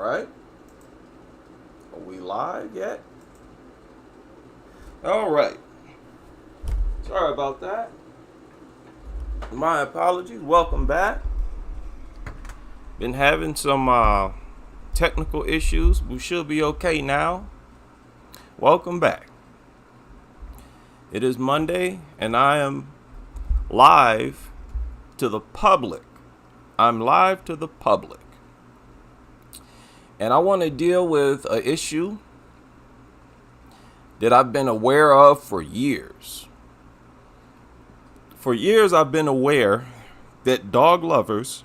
right? Are we live yet? All right. Sorry about that. My apologies. Welcome back. Been having some technical issues. We should be okay now. Welcome back. It is Monday, and I am live to the public. I'm live to the public. And I want to deal with an issue that I've been aware of for years. For years, I've been aware that dog lovers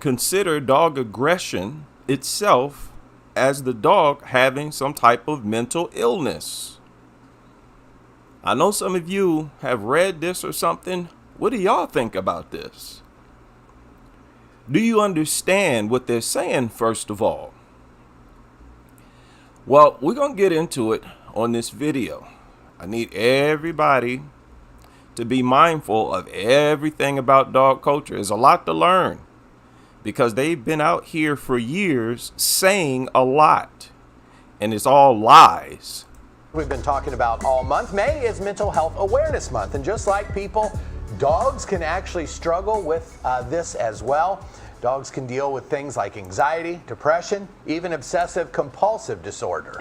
consider dog aggression itself as the dog having some type of mental illness. I know some of you have read this or something. What do y'all think about this? Do you understand what they're saying, first of all? Well, we're going to get into it on this video. I need everybody to be mindful of everything about dog culture. There's a lot to learn because they've been out here for years saying a lot, and it's all lies. We've been talking about all month. May is Mental Health Awareness Month, and just like people, dogs can actually struggle with this as well. Dogs can deal with things like anxiety, depression, even obsessive compulsive disorder.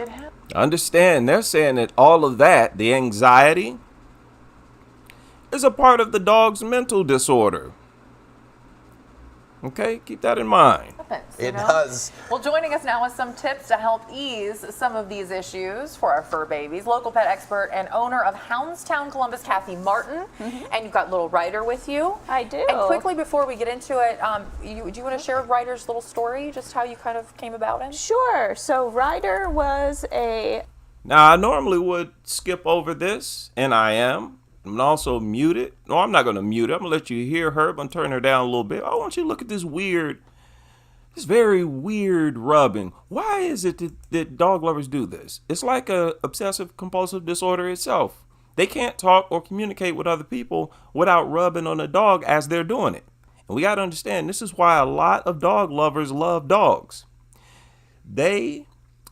Understand, they're saying that all of that, the anxiety, is a part of the dog's mental disorder. Okay, keep that in mind. It does. Well, joining us now with some tips to help ease some of these issues for our fur babies, local pet expert and owner of Houndstown, Columbus, Kathy Martin. And you've got little Ryder with you. I do. And quickly before we get into it, do you want to share Ryder's little story, just how you kind of came about him? Sure. So Ryder was a... Now, I normally would skip over this, and I am. I'm also muted. No, I'm not going to mute her. I'm going to let you hear her. I'm going to turn her down a little bit. I want you to look at this very weird rubbing. Why is it that dog lovers do this? It's like a obsessive compulsive disorder itself. They can't talk or communicate with other people without rubbing on a dog as they're doing it. And we got to understand, this is why a lot of dog lovers love dogs. They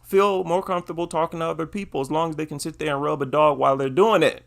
feel more comfortable talking to other people as long as they can sit there and rub a dog while they're doing it.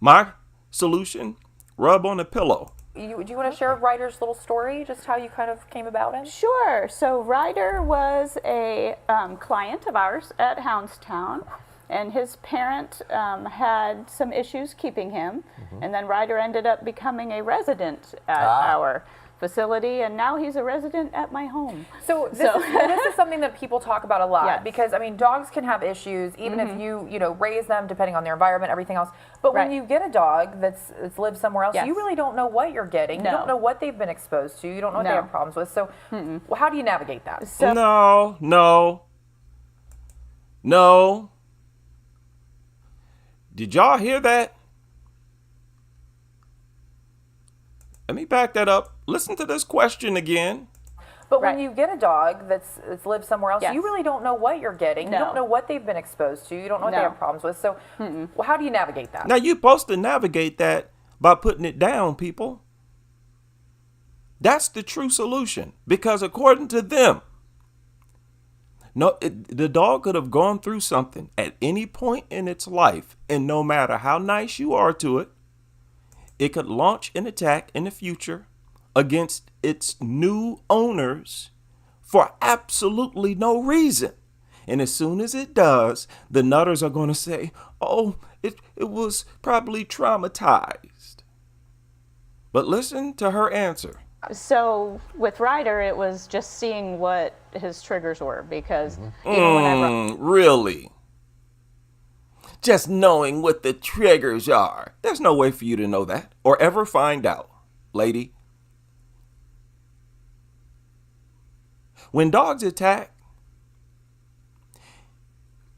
My solution, rub on a pillow. Do you want to share Ryder's little story, just how you kind of came about him? Sure. So Ryder was a client of ours at Houndstown, and his parent had some issues keeping him. And then Ryder ended up becoming a resident at our facility, and now he's a resident at my home. So this is something that people talk about a lot. Yes. Because I mean, dogs can have issues even if you raise them depending on their environment, everything else. But when you get a dog that's lived somewhere else, you really don't know what you're getting. You don't know what they've been exposed to. You don't know what they have problems with. So how do you navigate that? So, No. Did y'all hear that? Let me back that up. Listen to this question again. But when you get a dog that's lived somewhere else, Yes. you really don't know what you're getting. You don't know what they've been exposed to. You don't know what they have problems with. So how do you navigate that? Now, you're supposed to navigate that by putting it down, people. That's the true solution. Because according to them, the dog could have gone through something at any point in its life, and no matter how nice you are to it, it could launch an attack in the future against its new owners for absolutely no reason. And as soon as it does, the nutters are going to say, oh, it was probably traumatized. But listen to her answer. So with Ryder, it was just seeing what his triggers were, because even whenever... Really? Just knowing what the triggers are. There's no way for you to know that or ever find out, lady. When dogs attack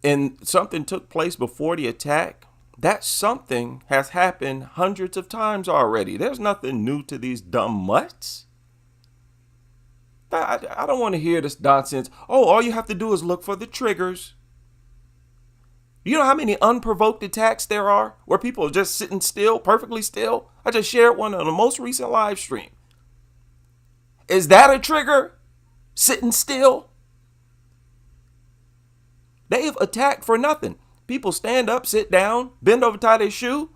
and something took place before the attack, that something has happened hundreds of times already. There's nothing new to these dumb mutts. I don't want to hear this nonsense. Oh, all you have to do is look for the triggers. You know how many unprovoked attacks there are where people are just sitting still, perfectly still? I just shared one on the most recent live stream. Is that a trigger? sitting still. They've attacked for nothing. People stand up, sit down, bend over, tie their shoe.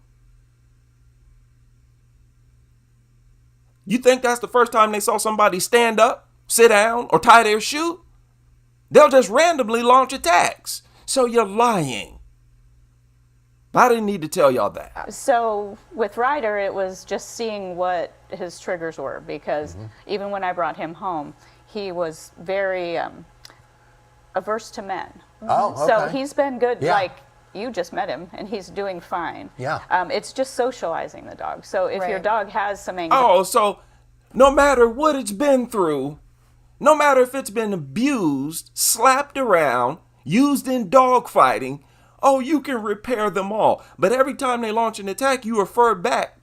You think that's the first time they saw somebody stand up, sit down, or tie their shoe? They'll just randomly launch attacks. So you're lying. But I didn't need to tell y'all that. So with Ryder, it was just seeing what his triggers were, because even when I brought him home, he was very averse to men. Oh, okay. So he's been good. Yeah. Like, you just met him, and he's doing fine. Yeah. It's just socializing the dog. So if your dog has some anxiety. Oh, so no matter what it's been through, no matter if it's been abused, slapped around, used in dog fighting, oh, you can repair them all. But every time they launch an attack, you refer back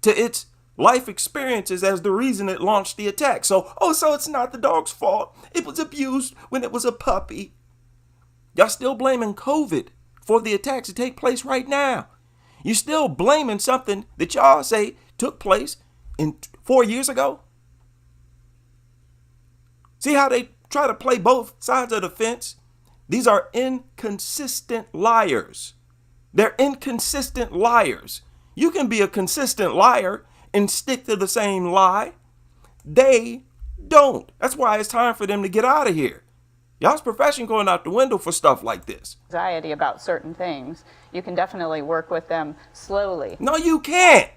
to its life experiences as the reason it launched the attack. So it's not the dog's fault. It was abused when it was a puppy. Y'all still blaming COVID for the attacks that take place right now. You're still blaming something that y'all say took place 4 years ago. See how they try to play both sides of the fence? These are inconsistent liars. They're inconsistent liars. You can be a consistent liar and stick to the same lie. They don't. That's why it's time for them to get out of here. Y'all's profession going out the window for stuff like this. Anxiety about certain things, you can definitely work with them slowly. No, you can't.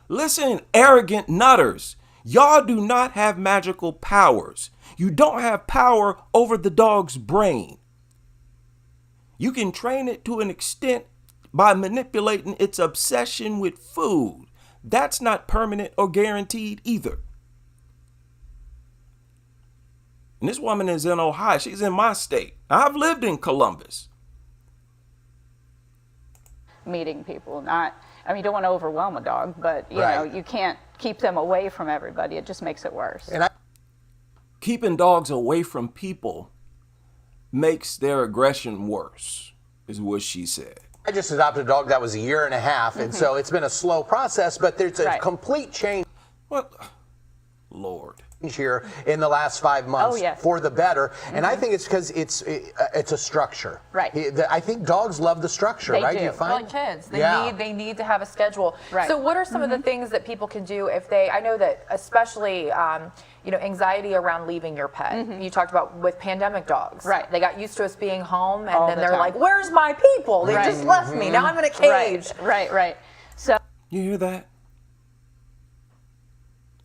Listen, arrogant nutters. Y'all do not have magical powers. You don't have power over the dog's brain. You can train it to an extent by manipulating its obsession with food. That's not permanent or guaranteed either. And this woman is in Ohio. She's in my state. I've lived in Columbus. Meeting people, you don't want to overwhelm a dog, but you know, you can't keep them away from everybody. It just makes it worse. Keeping dogs away from people makes their aggression worse, is what she said. I just adopted a dog that was 1.5 years, and so it's been a slow process, but there's a complete change. What? Lord. Here in the last 5 months for the better, and I think it's because it's a structure. Right. I think dogs love the structure, they right? Do. You find? They're like kids. They need to have a schedule. Right. So what are some of the things that people can do if they? I know that especially anxiety around leaving your pet. You talked about with pandemic dogs. Right. They got used to us being home, and All then the they're time. like, "Where's my people? They just left me. Now I'm in a cage." Right. So You hear that?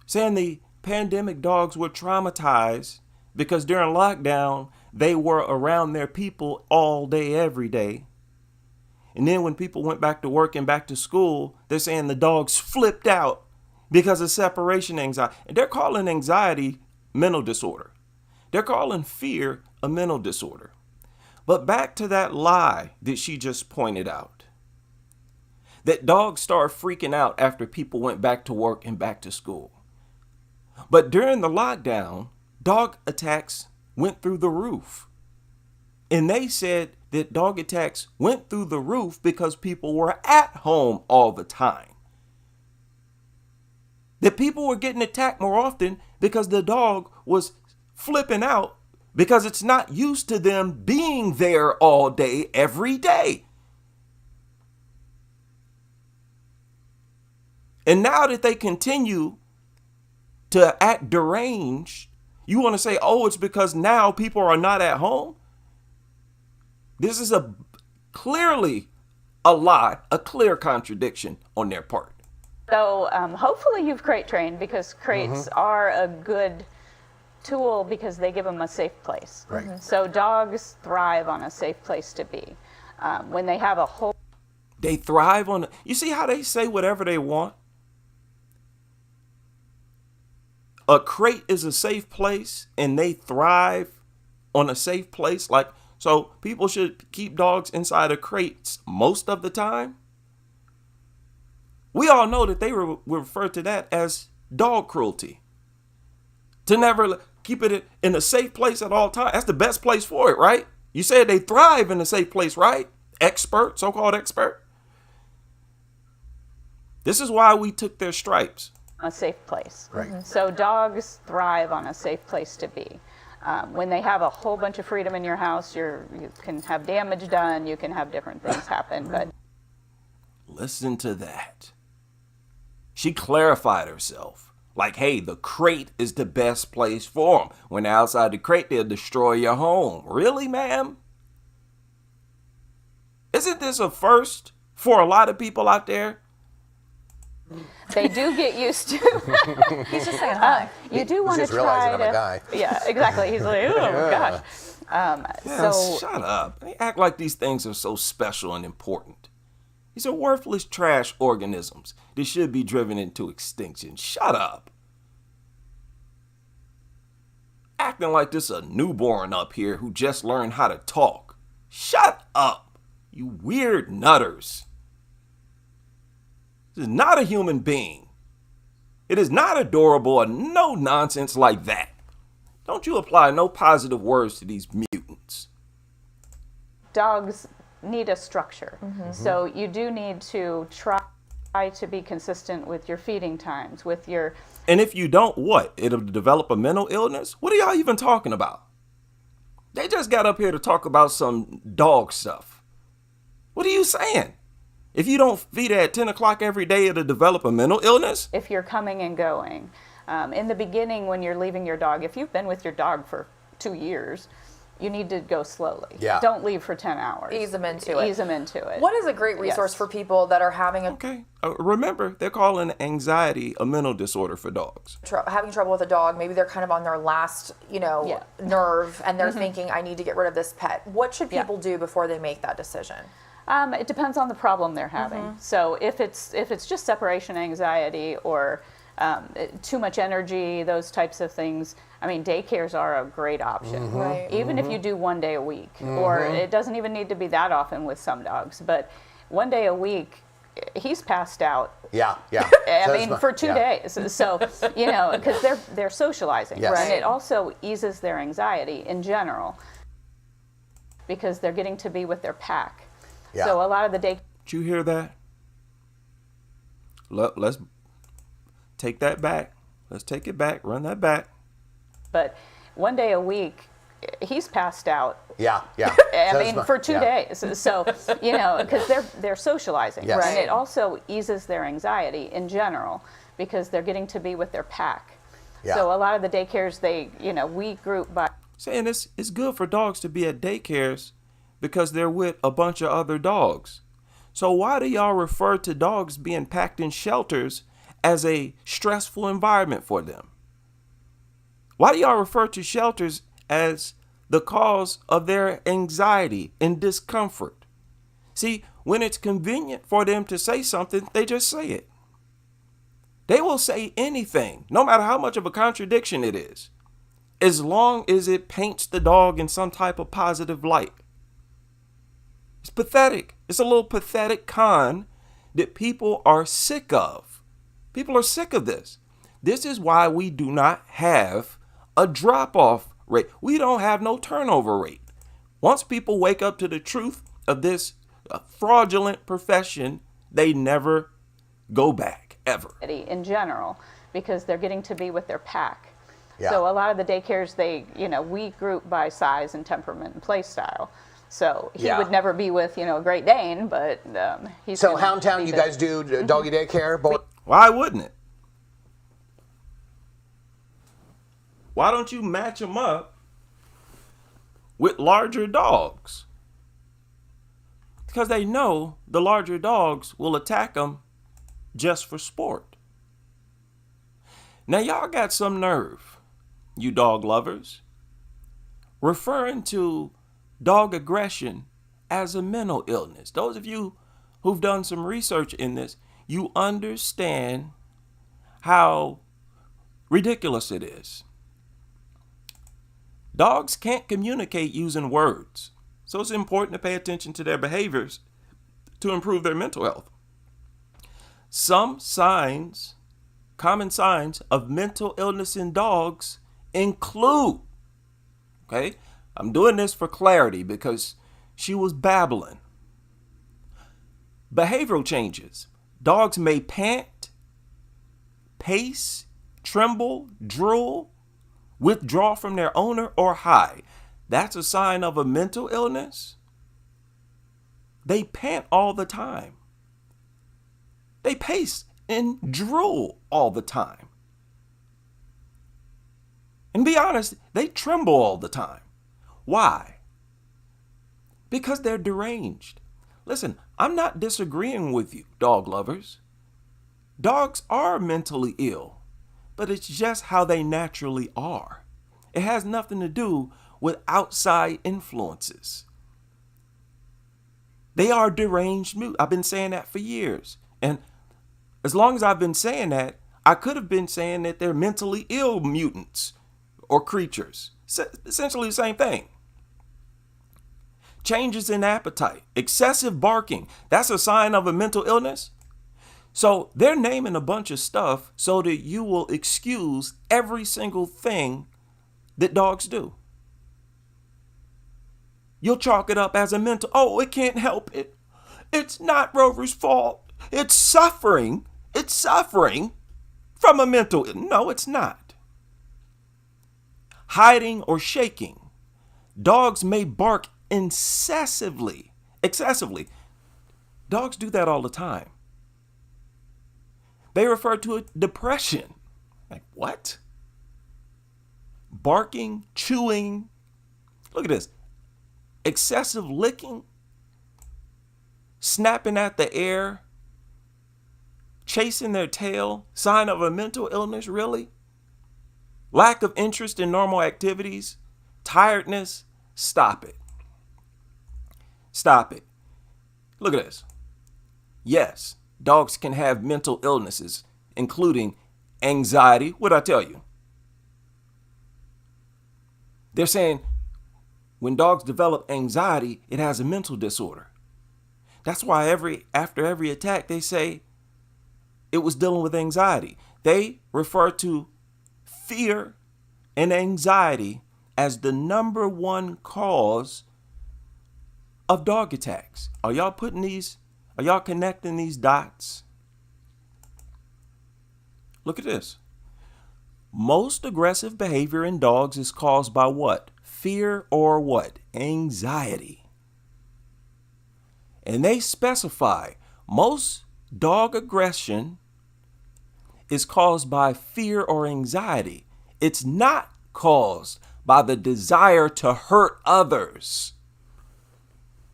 Saying the pandemic dogs were traumatized because during lockdown, they were around their people all day, every day. And then when people went back to work and back to school, they're saying the dogs flipped out because of separation anxiety. And they're calling anxiety mental disorder. They're calling fear a mental disorder. But back to that lie that she just pointed out. That dogs start freaking out after people went back to work and back to school. But during the lockdown, dog attacks went through the roof. And they said that dog attacks went through the roof because people were at home all the time. That people were getting attacked more often because the dog was flipping out because it's not used to them being there all day, every day. And now that they continue to act deranged, you want to say, oh, it's because now people are not at home? This is clearly a lie, a clear contradiction on their part. So hopefully you've crate trained, because crates are a good tool because they give them a safe place. Right. So dogs thrive on a safe place to be. When they have a whole... They thrive on it. You see how they say whatever they want? A crate is a safe place and they thrive on a safe place. So people should keep dogs inside of crates most of the time. We all know that they refer to that as dog cruelty. To never keep it in a safe place at all times. That's the best place for it, right? You said they thrive in a safe place, right? Expert, so-called expert. This is why we took their stripes. a safe place. Right. Mhm. So dogs thrive on a safe place to be. When they have a whole bunch of freedom in your house, you can have damage done, you can have different things happen. But listen to that. She clarified herself. Like, hey, the crate is the best place for them. When they're outside the crate, they'll destroy your home. Really, ma'am? Isn't this a first for a lot of people out there? they do get used to. He's just saying hi. You do want to just try realizing to. I'm a guy. Yeah, exactly. He's like, oh gosh. Yeah, So shut up. They act like these things are so special and important. These are worthless trash organisms that should be driven into extinction. Shut up. Acting like this a newborn up here who just learned how to talk. Shut up, you weird nutters. This is not a human being. It is not adorable or no nonsense like that. Don't you apply no positive words to these mutants. dogs need a structure. So you do need to try to be consistent with your feeding times, with your. And if you don't, what? It'll develop a mental illness? What are y'all even talking about? They just got up here to talk about some dog stuff. What are you saying? If you don't feed at 10 o'clock every day, it'll develop a mental illness? If you're coming and going. In the beginning, when you're leaving your dog, if you've been with your dog for 2 years, you need to go slowly. Yeah. Don't leave for 10 hours. Ease them into it. Ease them into it. What is a great resource Yes. for people that are having a Okay. Remember, they're calling anxiety a mental disorder for dogs. having trouble with a dog? Maybe they're kind of on their last, Yeah. nerve, and they're thinking, "I need to get rid of this pet." What should Yeah. people do before they make that decision? It depends on the problem they're having. So if it's just separation anxiety or too much energy, those types of things, I mean, daycares are a great option. Right. Even if you do 1 day a week, or it doesn't even need to be that often with some dogs, but 1 day a week, he's passed out. Yeah. I So mean, it's for 2 days. So, because they're socializing. Yes. And it also eases their anxiety in general because they're getting to be with their pack. Yeah. So a lot of the day. Did you hear that? Let's take that back. Let's take it back. Run that back. But 1 day a week, he's passed out. Yeah. I So mean, it's- for 2 yeah. days. So, because they're socializing. Yes. And it also eases their anxiety in general because they're getting to be with their pack. Yeah. So a lot of the daycares, we group by. Saying it's good for dogs to be at daycares because they're with a bunch of other dogs. So why do y'all refer to dogs being packed in shelters as a stressful environment for them? Why do y'all refer to shelters as the cause of their anxiety and discomfort? See, when it's convenient for them to say something, they just say it. They will say anything, no matter how much of a contradiction it is, as long as it paints the dog in some type of positive light. It's pathetic. It's a little pathetic con that people are sick of. People are sick of this. This is why we do not have a drop-off rate. We don't have no turnover rate. Once people wake up to the truth of this fraudulent profession, they never go back, ever. In general, because they're getting to be with their pack. Yeah. So a lot of the daycares, we group by size and temperament and play style. So he Yeah. would never be with, a Great Dane, but he's. So gonna Houndtown, be you the- guys do doggy daycare? Why wouldn't it? Why don't you match them up with larger dogs? Because they know the larger dogs will attack them just for sport. Now, y'all got some nerve, you dog lovers, referring to dog aggression as a mental illness. Those of you who've done some research in this, you understand how ridiculous it is. Dogs can't communicate using words, so it's important to pay attention to their behaviors to improve their mental health. Some signs, common signs of mental illness in dogs include, okay, I'm doing this for clarity because she was babbling. Behavioral changes. Dogs may pant, pace, tremble, drool, withdraw from their owner, or hide. That's a sign of a mental illness. They pant all the time. They pace and drool all the time. And be honest, they tremble all the time. Why? Because they're deranged. Listen, I'm not disagreeing with you, dog lovers. Dogs are mentally ill, but it's just how they naturally are. It has nothing to do with outside influences. They are deranged mute. I've been saying that for years. And as long as I've been saying that, I could have been saying that they're mentally ill mutants or creatures. Essentially the same thing. Changes in appetite, excessive barking, that's a sign of a mental illness. So they're naming a bunch of stuff so that you will excuse every single thing that dogs do. You'll chalk it up as a mental, oh, it can't help it. It's not Rover's fault. It's suffering. It's suffering from a mental illness. No, it's not. Hiding or shaking. Dogs may bark excessively. Dogs do that all the time. They refer to it depression. Like what? Barking, chewing. Look at this. Excessive licking, snapping at the air, chasing their tail, sign of a mental illness, really? Lack of interest in normal activities, tiredness, stop it. Stop it. Look at this. Yes, dogs can have mental illnesses, including anxiety. What'd I tell you? They're saying when dogs develop anxiety, it has a mental disorder. That's why after every attack, they say it was dealing with anxiety. They refer to fear and anxiety as the number one cause of dog attacks. Are y'all connecting these dots? Look at this. Most aggressive behavior in dogs is caused by what? Fear or what? Anxiety. And they specify most dog aggression is caused by fear or anxiety. It's not caused by the desire to hurt others.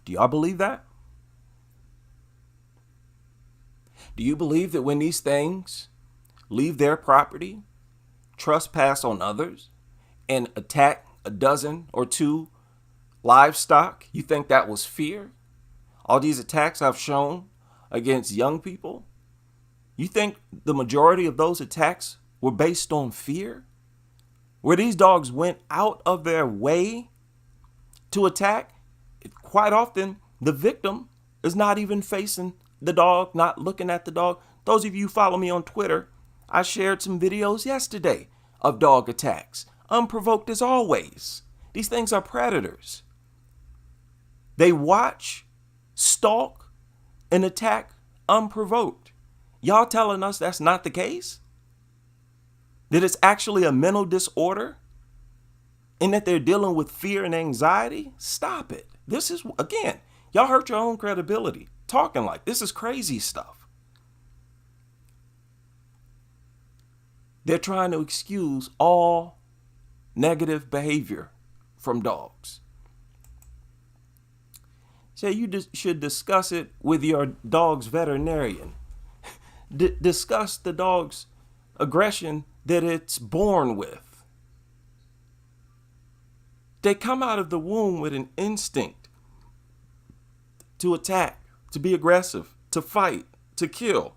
Do y'all believe that? Do you believe that when these things leave their property, trespass on others, and attack a dozen or two livestock, you think that was fear? All these attacks I've shown against young people, you think the majority of those attacks were based on fear? Where these dogs went out of their way to attack, quite often the victim is not even facing the dog, not looking at the dog. Those of you who follow me on Twitter, I shared some videos yesterday of dog attacks, unprovoked as always. These things are predators. They watch, stalk, and attack unprovoked. Y'all telling us that's not the case? That it's actually a mental disorder? And that they're dealing with fear and anxiety? Stop it. This is, again, y'all hurt your own credibility. Talking like this is crazy stuff. They're trying to excuse all negative behavior from dogs. Say you should discuss it with your dog's veterinarian. Discuss the dog's aggression that it's born with. They come out of the womb with an instinct to attack, to be aggressive, to fight, to kill.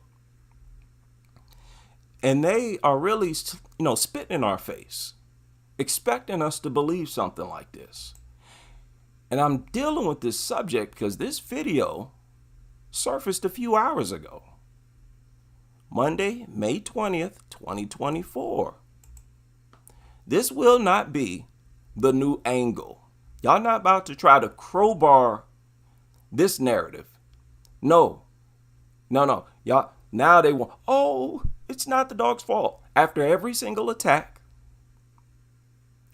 And they are really, spitting in our face, expecting us to believe something like this. And I'm dealing with this subject because this video surfaced a few hours ago. Monday, May 20th, 2024. This will not be the new angle. Y'all not about to try to crowbar this narrative. No. Y'all, now they want, It's not the dog's fault. After every single attack,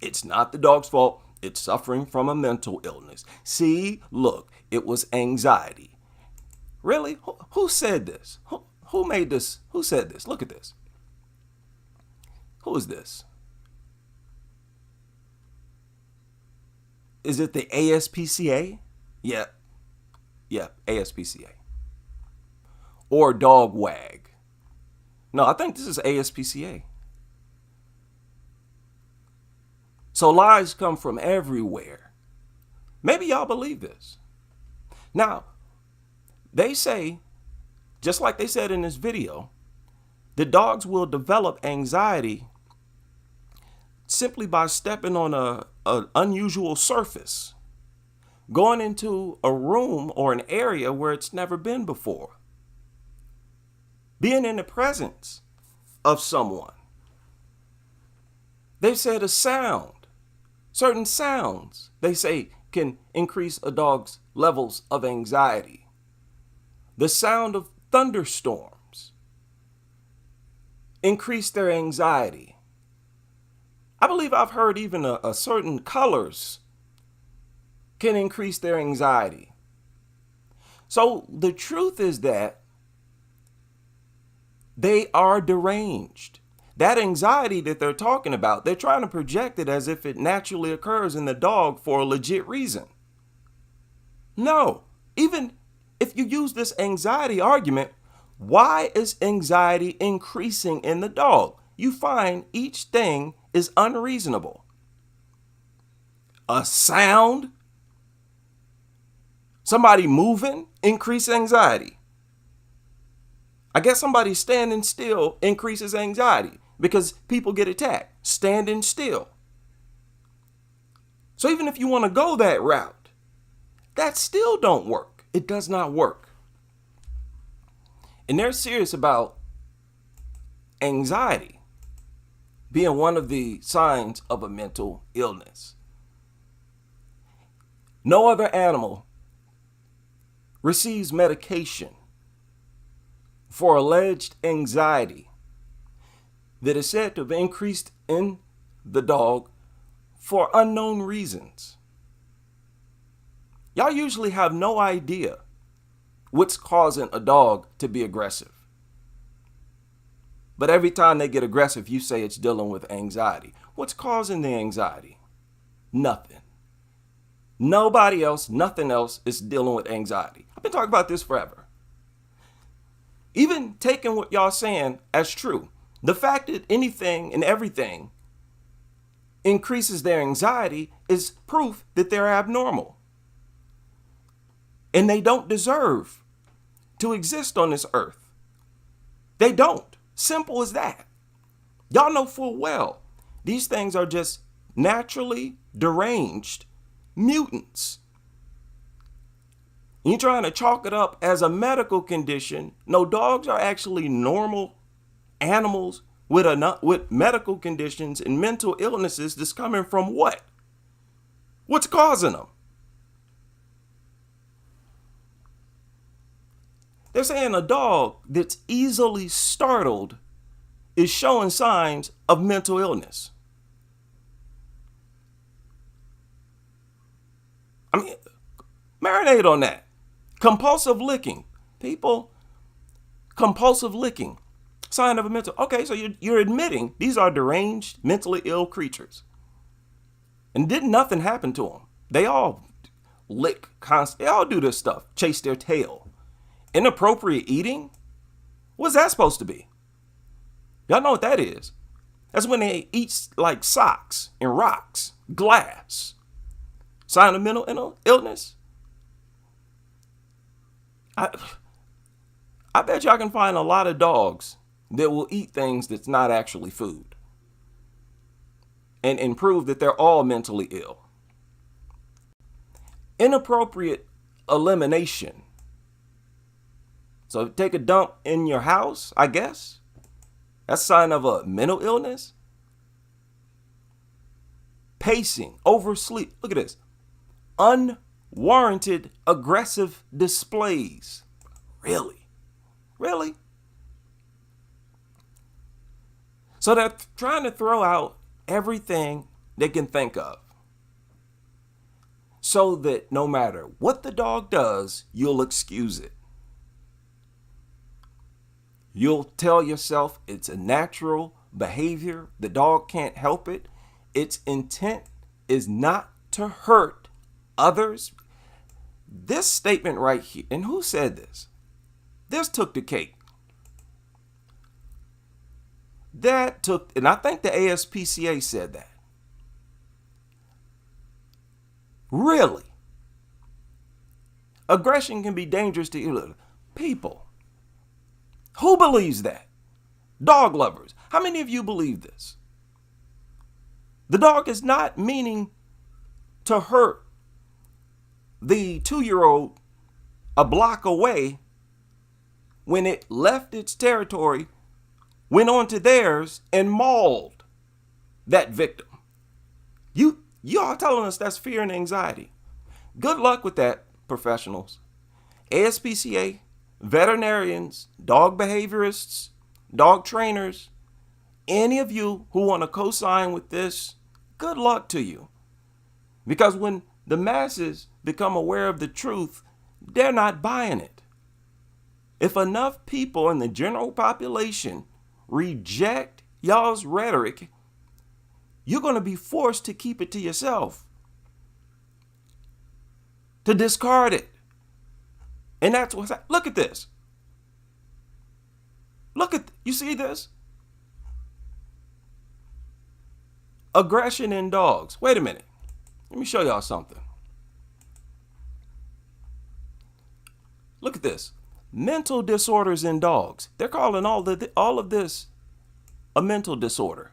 it's not the dog's fault. It's suffering from a mental illness. See, look, it was anxiety. Really? Who said this? Who made this? Who said this? Look at this. Who is this? Is it the ASPCA? Yep, ASPCA. Or Dog Wag. No, I think this is ASPCA. So lies come from everywhere. Maybe y'all believe this. Now, they say, just like they said in this video, the dogs will develop anxiety simply by stepping on an unusual surface, going into a room or an area where it's never been before, being in the presence of someone. They said a sound, certain sounds, they say can increase a dog's levels of anxiety. The sound of thunderstorms increase their anxiety. I believe I've heard even a certain colors can increase their anxiety. So the truth is that they are deranged. That anxiety that they're talking about, they're trying to project it as if it naturally occurs in the dog for a legit reason. No, even if you use this anxiety argument, why is anxiety increasing in the dog? You find each thing is unreasonable. A sound, somebody moving, increase anxiety. I guess somebody standing still increases anxiety because people get attacked standing still. So even if you want to go that route, that still don't work. It does not work. And they're serious about anxiety being one of the signs of a mental illness. No other animal receives medication for alleged anxiety that is said to have increased in the dog for unknown reasons. Y'all usually have no idea what's causing a dog to be aggressive. But every time they get aggressive, you say it's dealing with anxiety. What's causing the anxiety? Nothing. Nobody else, nothing else is dealing with anxiety. I've been talking about this forever. Even taking what y'all saying as true, the fact that anything and everything increases their anxiety is proof that they're abnormal. And they don't deserve to exist on this earth. They don't. Simple as that. Y'all know full well these things are just naturally deranged mutants. You're trying to chalk it up as a medical condition. No, dogs are actually normal animals with medical conditions and mental illnesses that's coming from what? What's causing them? They're saying a dog that's easily startled is showing signs of mental illness. I mean, marinate on that. Compulsive licking. People, compulsive licking. Sign of a mental. Okay, so you're admitting these are deranged, mentally ill creatures. And didn't nothing happen to them. They all lick constantly. They all do this stuff. Chase their tail. Inappropriate eating? What's that supposed to be? Y'all know what that is. That's when they eat like socks and rocks, glass. Sign of mental illness? I bet y'all can find a lot of dogs that will eat things that's not actually food and prove that they're all mentally ill. Inappropriate elimination. So take a dump in your house, I guess. That's a sign of a mental illness. Pacing, oversleep. Look at this. Unwarranted aggressive displays. Really? Really? So they're trying to throw out everything they can think of so that no matter what the dog does, you'll excuse it. You'll tell yourself it's a natural behavior. The dog can't help it. Its intent is not to hurt others. This statement right here, and who said this? This took the cake. And I think the ASPCA said that. Really? Aggression can be dangerous to people. Who believes that? Dog lovers. How many of you believe this? The dog is not meaning to hurt the 2-year-old a block away when it left its territory, went on to theirs, and mauled that victim. You are telling us that's fear and anxiety. Good luck with that, professionals. ASPCA, veterinarians, dog behaviorists, dog trainers, any of you who want to co-sign with this, good luck to you. Because when the masses become aware of the truth, they're not buying it. If enough people in the general population reject y'all's rhetoric, you're going to be forced to keep it to yourself, to discard it. And that's what's happening. Look at this. You see this? Aggression in dogs. Wait a minute. Let me show y'all something. Look at this. Mental disorders in dogs. They're calling all of this a mental disorder.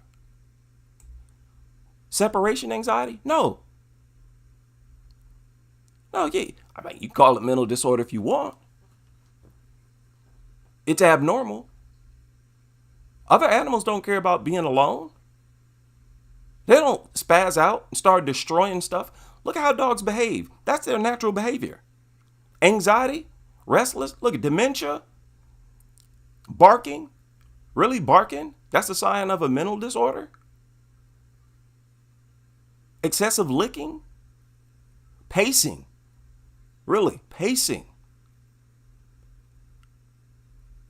Separation anxiety? No. No, yeah. I mean, you can call it mental disorder if you want. It's abnormal. Other animals don't care about being alone. They don't spaz out and start destroying stuff. Look at how dogs behave. That's their natural behavior. Anxiety, restless, look at dementia, barking, really barking. That's a sign of a mental disorder. Excessive licking, pacing, really pacing.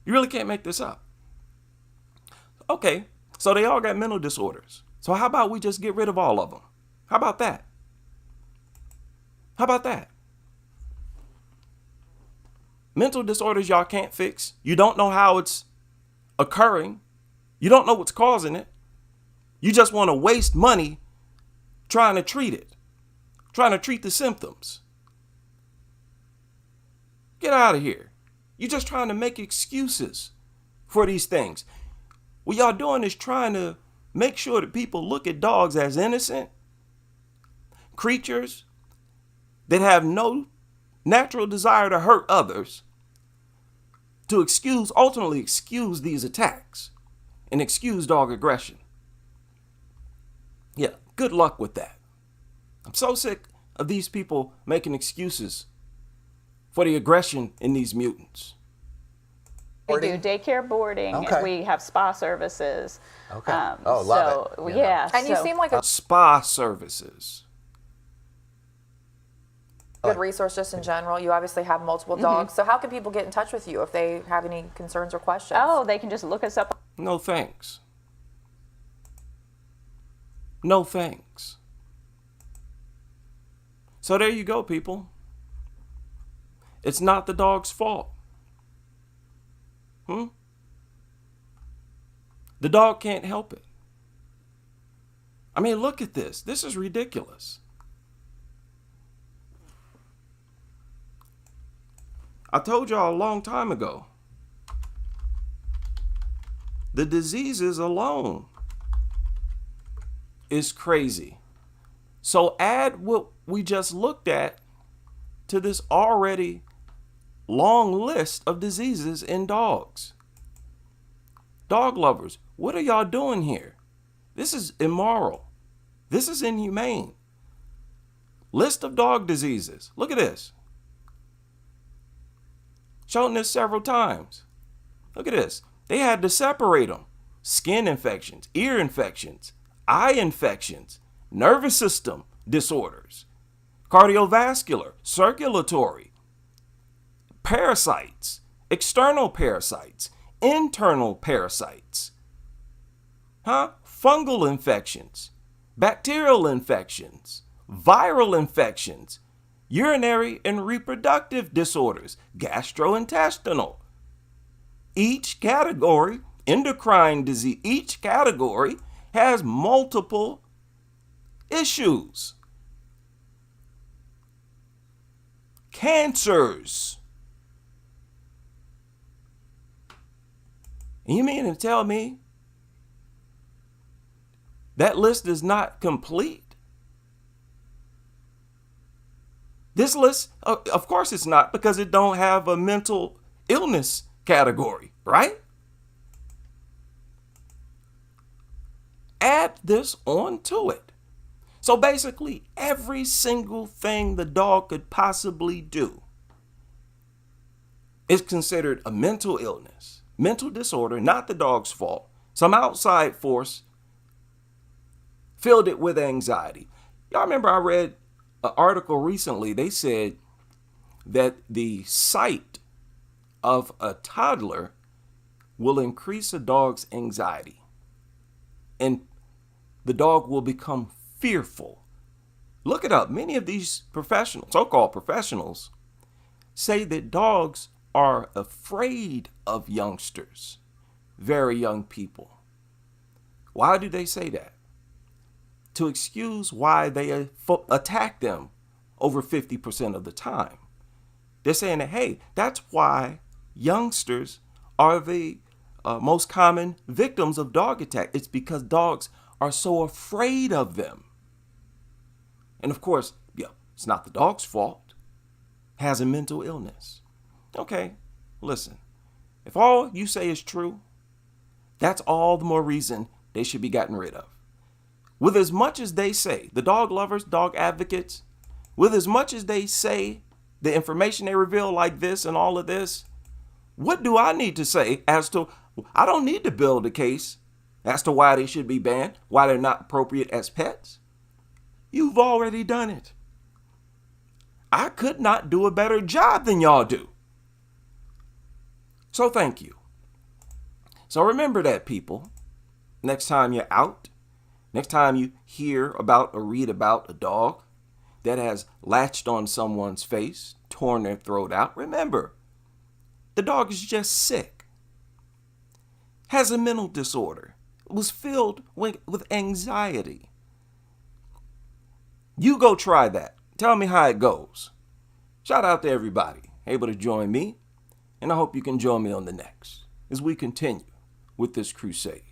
You really can't make this up. Okay, so they all got mental disorders. So how about we just get rid of all of them? How about that? How about that? Mental disorders y'all can't fix. You don't know how it's occurring. You don't know what's causing it. You just want to waste money trying to treat it, trying to treat the symptoms. Get out of here. You're just trying to make excuses for these things. What y'all doing is trying to make sure that people look at dogs as innocent creatures that have no natural desire to hurt others, to ultimately excuse these attacks and excuse dog aggression. Yeah, good luck with that. I'm so sick of these people making excuses for the aggression in these mutants. We do daycare boarding, okay. and we have spa services. Okay. Love it. Yeah. And you seem like a Spa services. good resource just in general. You obviously have multiple dogs. So how can people get in touch with you if they have any concerns or questions? Oh, they can just look us up. No thanks. No thanks. So there you go, people. It's not the dog's fault. The dog can't help it. I mean, look at this. This is ridiculous. I told y'all a long time ago, the diseases alone is crazy. So add what we just looked at to this already long list of diseases in dogs. Dog lovers, what are y'all doing here? This is immoral. This is inhumane. List of dog diseases. Look at this. Shown this several times. Look at this. They had to separate them skin infections, ear infections, eye infections, nervous system disorders, cardiovascular, circulatory, parasites, external parasites, internal parasites, fungal infections, bacterial infections, viral infections, urinary and reproductive disorders, gastrointestinal. Each category, endocrine disease, each category has multiple issues. Cancers. And you mean to tell me that list is not complete? This list, of course it's not, because it don't have a mental illness category, right? Add this on to it. So basically, every single thing the dog could possibly do is considered a mental illness, mental disorder, not the dog's fault. Some outside force filled it with anxiety. Y'all remember I read an article recently. They said that the sight of a toddler will increase a dog's anxiety, and the dog will become fearful. Look it up. Many of these professionals, so-called professionals, say that dogs are afraid of youngsters, very young people. Why do they say that? To excuse why they attack them over 50% of the time. They're saying that, hey, that's why youngsters are the most common victims of dog attack. It's because dogs are so afraid of them. And of course, it's not the dog's fault. It has a mental illness. Okay, listen. If all you say is true, that's all the more reason they should be gotten rid of. With as much as they say, the dog lovers, dog advocates, with as much as they say the information they reveal like this and all of this, what do I need to say as to, I don't need to build a case as to why they should be banned, why they're not appropriate as pets. You've already done it. I could not do a better job than y'all do. So thank you. So remember that, people. Next time you're out, next time you hear about or read about a dog that has latched on someone's face, torn their throat out, remember, the dog is just sick, has a mental disorder, was filled with anxiety. You go try that. Tell me how it goes. Shout out to everybody able to join me, and I hope you can join me on the next as we continue with this crusade.